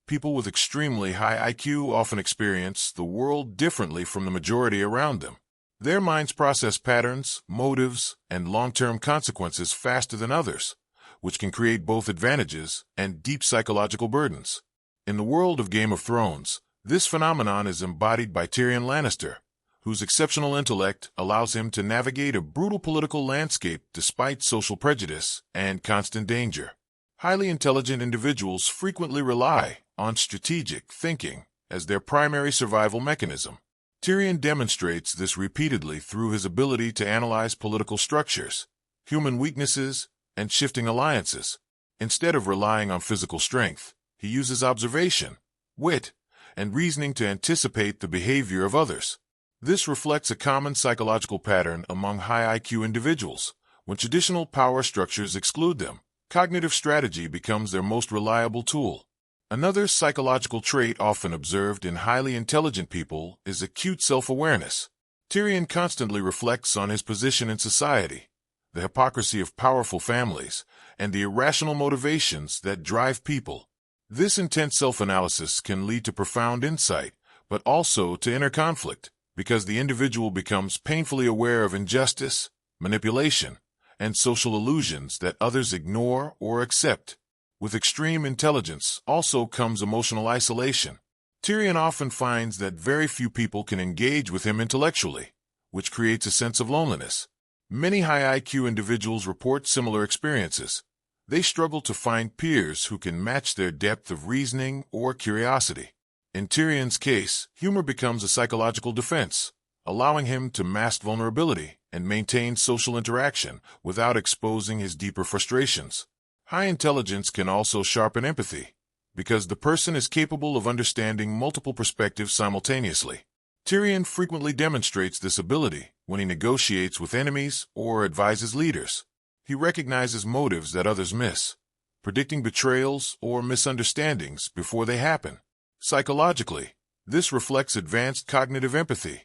People with extremely high IQ often experience the world differently from the majority around them. Their minds process patterns, motives, and long-term consequences faster than others, which can create both advantages and deep psychological burdens. In the world of Game of Thrones, this phenomenon is embodied by Tyrion Lannister, whose exceptional intellect allows him to navigate a brutal political landscape despite social prejudice and constant danger. Highly intelligent individuals frequently rely on strategic thinking as their primary survival mechanism. Tyrion demonstrates this repeatedly through his ability to analyze political structures, human weaknesses, and shifting alliances. Instead of relying on physical strength, he uses observation, wit, and reasoning to anticipate the behavior of others. This reflects a common psychological pattern among high IQ individuals. When traditional power structures exclude them, cognitive strategy becomes their most reliable tool. Another psychological trait often observed in highly intelligent people is acute self-awareness. Tyrion constantly reflects on his position in society, the hypocrisy of powerful families, and the irrational motivations that drive people. This intense self-analysis can lead to profound insight, but also to inner conflict, because the individual becomes painfully aware of injustice, manipulation, and social illusions that others ignore or accept. With extreme intelligence also comes emotional isolation. Tyrion often finds that very few people can engage with him intellectually, which creates a sense of loneliness. Many high IQ individuals report similar experiences. They struggle to find peers who can match their depth of reasoning or curiosity. In Tyrion's case, humor becomes a psychological defense, allowing him to mask vulnerability and maintain social interaction without exposing his deeper frustrations. High intelligence can also sharpen empathy, because the person is capable of understanding multiple perspectives simultaneously. Tyrion frequently demonstrates this ability when he negotiates with enemies or advises leaders. He recognizes motives that others miss, predicting betrayals or misunderstandings before they happen. Psychologically, this reflects advanced cognitive empathy,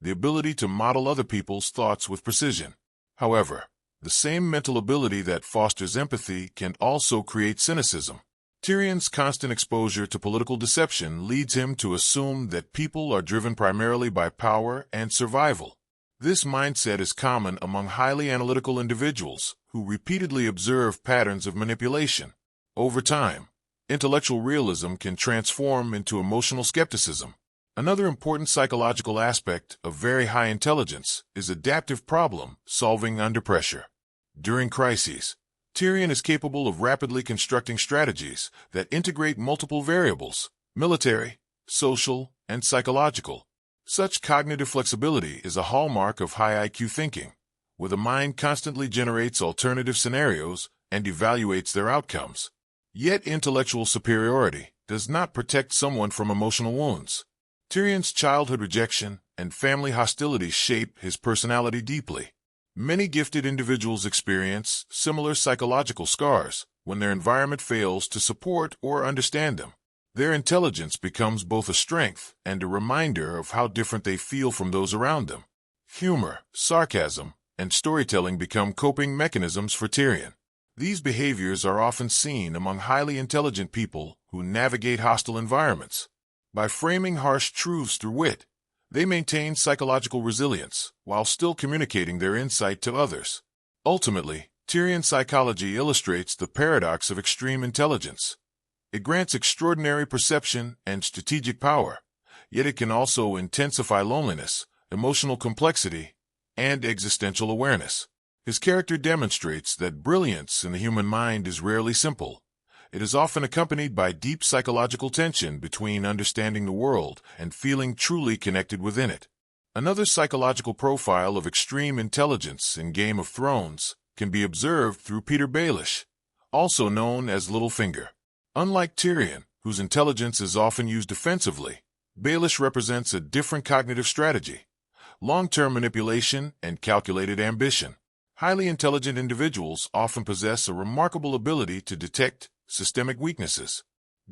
the ability to model other people's thoughts with precision. However, the same mental ability that fosters empathy can also create cynicism. Tyrion's constant exposure to political deception leads him to assume that people are driven primarily by power and survival. This mindset is common among highly analytical individuals who repeatedly observe patterns of manipulation. Over time, intellectual realism can transform into emotional skepticism. Another important psychological aspect of very high intelligence is adaptive problem solving under pressure. During crises, Tyrion is capable of rapidly constructing strategies that integrate multiple variables: military, social, and psychological. Such cognitive flexibility is a hallmark of high IQ thinking, where the mind constantly generates alternative scenarios and evaluates their outcomes. Yet intellectual superiority does not protect someone from emotional wounds. Tyrion's childhood rejection and family hostility shape his personality deeply. Many gifted individuals experience similar psychological scars when their environment fails to support or understand them. Their intelligence becomes both a strength and a reminder of how different they feel from those around them. Humor, sarcasm, and storytelling become coping mechanisms for Tyrion. These behaviors are often seen among highly intelligent people who navigate hostile environments. By framing harsh truths through wit, they maintain psychological resilience while still communicating their insight to others. Ultimately, Tyrion's psychology illustrates the paradox of extreme intelligence. It grants extraordinary perception and strategic power, yet it can also intensify loneliness, emotional complexity, and existential awareness. His character demonstrates that brilliance in the human mind is rarely simple. It is often accompanied by deep psychological tension between understanding the world and feeling truly connected within it. Another psychological profile of extreme intelligence in Game of Thrones can be observed through Petyr Baelish, also known as Littlefinger. Unlike Tyrion, whose intelligence is often used defensively, Baelish represents a different cognitive strategy: long-term manipulation and calculated ambition. Highly intelligent individuals often possess a remarkable ability to detect systemic weaknesses.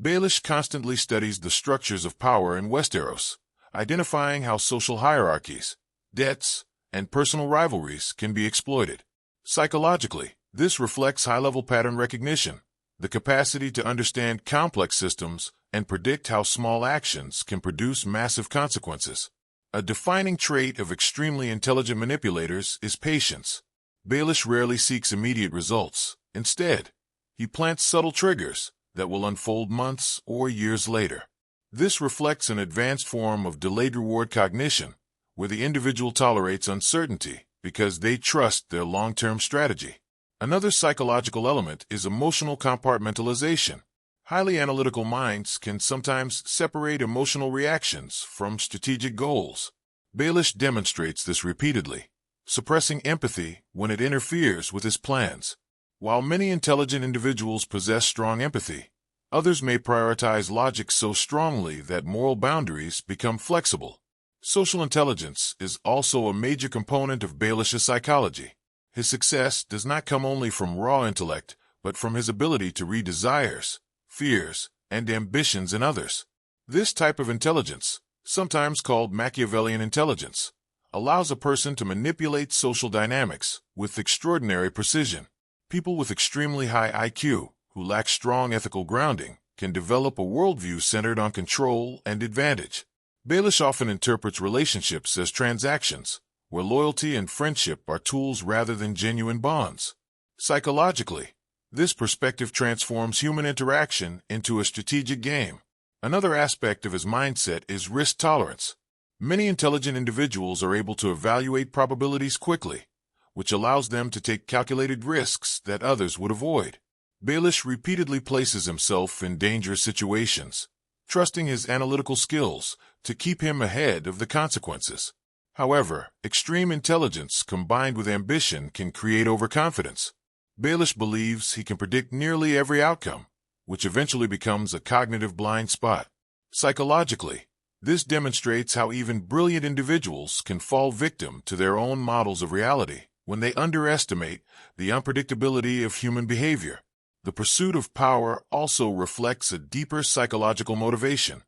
Baelish constantly studies the structures of power in Westeros, identifying how social hierarchies, debts, and personal rivalries can be exploited. Psychologically, this reflects high-level pattern recognition, the capacity to understand complex systems and predict how small actions can produce massive consequences. A defining trait of extremely intelligent manipulators is patience. Baelish rarely seeks immediate results. Instead, he plants subtle triggers that will unfold months or years later. This reflects an advanced form of delayed reward cognition, where the individual tolerates uncertainty because they trust their long-term strategy. Another psychological element is emotional compartmentalization. Highly analytical minds can sometimes separate emotional reactions from strategic goals. Baelish demonstrates this repeatedly, suppressing empathy when it interferes with his plans. While many intelligent individuals possess strong empathy, others may prioritize logic so strongly that moral boundaries become flexible. Social intelligence is also a major component of Baelish's psychology. His success does not come only from raw intellect, but from his ability to read desires, fears, and ambitions in others. This type of intelligence, sometimes called Machiavellian intelligence, allows a person to manipulate social dynamics with extraordinary precision. People with extremely high IQ, who lack strong ethical grounding, can develop a worldview centered on control and advantage. Baelish often interprets relationships as transactions, where loyalty and friendship are tools rather than genuine bonds. Psychologically, this perspective transforms human interaction into a strategic game. Another aspect of his mindset is risk tolerance. Many intelligent individuals are able to evaluate probabilities quickly, which allows them to take calculated risks that others would avoid. Baelish repeatedly places himself in dangerous situations, trusting his analytical skills to keep him ahead of the consequences. However, extreme intelligence combined with ambition can create overconfidence. Baelish believes he can predict nearly every outcome, which eventually becomes a cognitive blind spot. Psychologically, this demonstrates how even brilliant individuals can fall victim to their own models of reality when they underestimate the unpredictability of human behavior. The pursuit of power also reflects a deeper psychological motivation.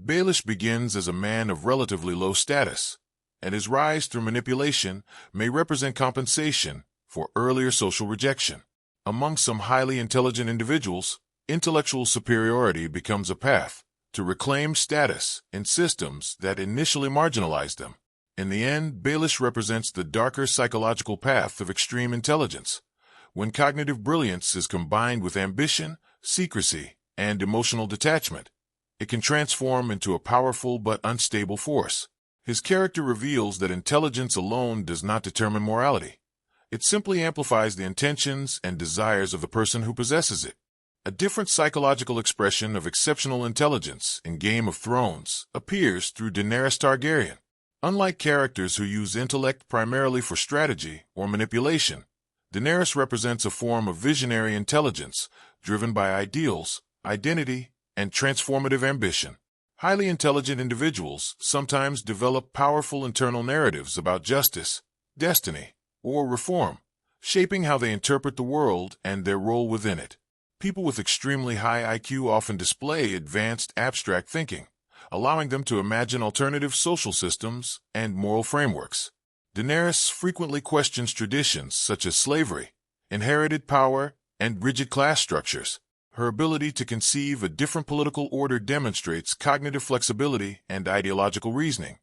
Baelish begins as a man of relatively low status, and his rise through manipulation may represent compensation for earlier social rejection. Among some highly intelligent individuals, intellectual superiority becomes a path to reclaim status in systems that initially marginalized them. In the end, Baelish represents the darker psychological path of extreme intelligence. When cognitive brilliance is combined with ambition, secrecy, and emotional detachment, it can transform into a powerful but unstable force. His character reveals that intelligence alone does not determine morality. It simply amplifies the intentions and desires of the person who possesses it. A different psychological expression of exceptional intelligence in Game of Thrones appears through Daenerys Targaryen. Unlike characters who use intellect primarily for strategy or manipulation, Daenerys represents a form of visionary intelligence driven by ideals, identity, and transformative ambition. Highly intelligent individuals sometimes develop powerful internal narratives about justice, destiny, or reform, shaping how they interpret the world and their role within it. People with extremely high IQ often display advanced abstract thinking, allowing them to imagine alternative social systems and moral frameworks. Daenerys frequently questions traditions such as slavery, inherited power, and rigid class structures. Her ability to conceive a different political order demonstrates cognitive flexibility and ideological reasoning,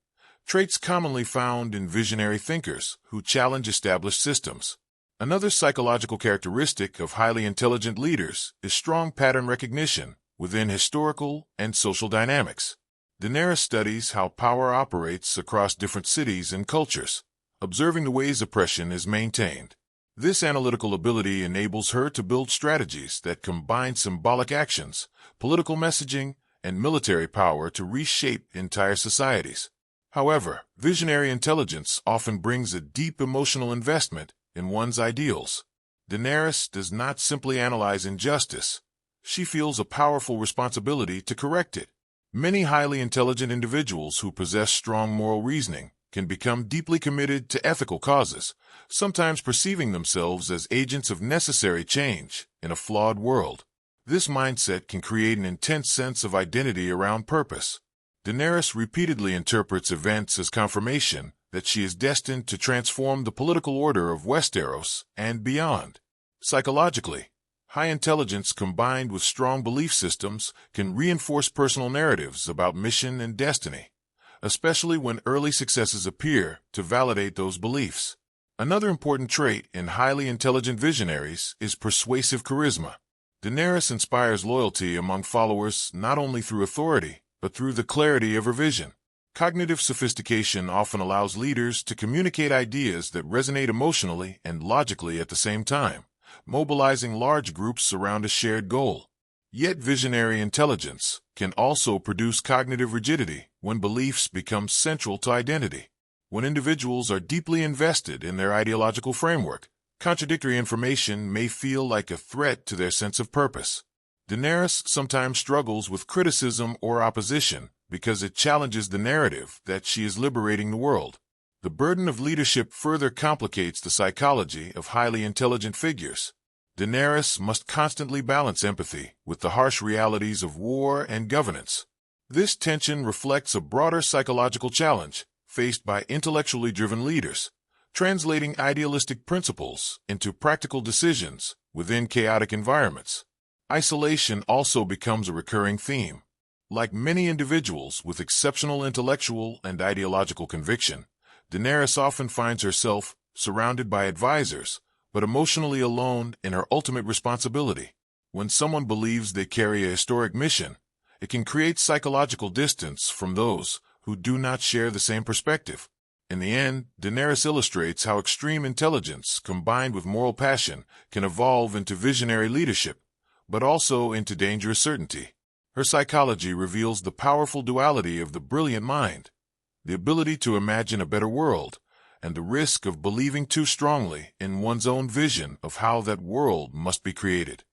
traits commonly found in visionary thinkers who challenge established systems. Another psychological characteristic of highly intelligent leaders is strong pattern recognition within historical and social dynamics. Daenerys studies how power operates across different cities and cultures, observing the ways oppression is maintained. This analytical ability enables her to build strategies that combine symbolic actions, political messaging, and military power to reshape entire societies. However, visionary intelligence often brings a deep emotional investment in one's ideals. Daenerys does not simply analyze injustice. She feels a powerful responsibility to correct it. Many highly intelligent individuals who possess strong moral reasoning can become deeply committed to ethical causes, sometimes perceiving themselves as agents of necessary change in a flawed world. This mindset can create an intense sense of identity around purpose. Daenerys repeatedly interprets events as confirmation that she is destined to transform the political order of Westeros and beyond. Psychologically, High intelligence combined with strong belief systems can reinforce personal narratives about mission and destiny, especially when early successes appear to validate those beliefs. Another important trait in highly intelligent visionaries is persuasive charisma. Daenerys inspires loyalty among followers not only through authority, but through the clarity of her vision. Cognitive sophistication often allows leaders to communicate ideas that resonate emotionally and logically at the same time, mobilizing large groups around a shared goal. Yet visionary intelligence can also produce cognitive rigidity when beliefs become central to identity. When individuals are deeply invested in their ideological framework, contradictory information may feel like a threat to their sense of purpose. Daenerys sometimes struggles with criticism or opposition because it challenges the narrative that she is liberating the world. The burden of leadership further complicates the psychology of highly intelligent figures. Daenerys must constantly balance empathy with the harsh realities of war and governance. This tension reflects a broader psychological challenge faced by intellectually driven leaders, translating idealistic principles into practical decisions within chaotic environments. Isolation also becomes a recurring theme. Like many individuals with exceptional intellectual and ideological conviction, Daenerys often finds herself surrounded by advisors, but emotionally alone in her ultimate responsibility. When someone believes they carry a historic mission, it can create psychological distance from those who do not share the same perspective. In the end, Daenerys illustrates how extreme intelligence combined with moral passion can evolve into visionary leadership, but also into dangerous certainty. Her psychology reveals the powerful duality of the brilliant mind, the ability to imagine a better world, and the risk of believing too strongly in one's own vision of how that world must be created.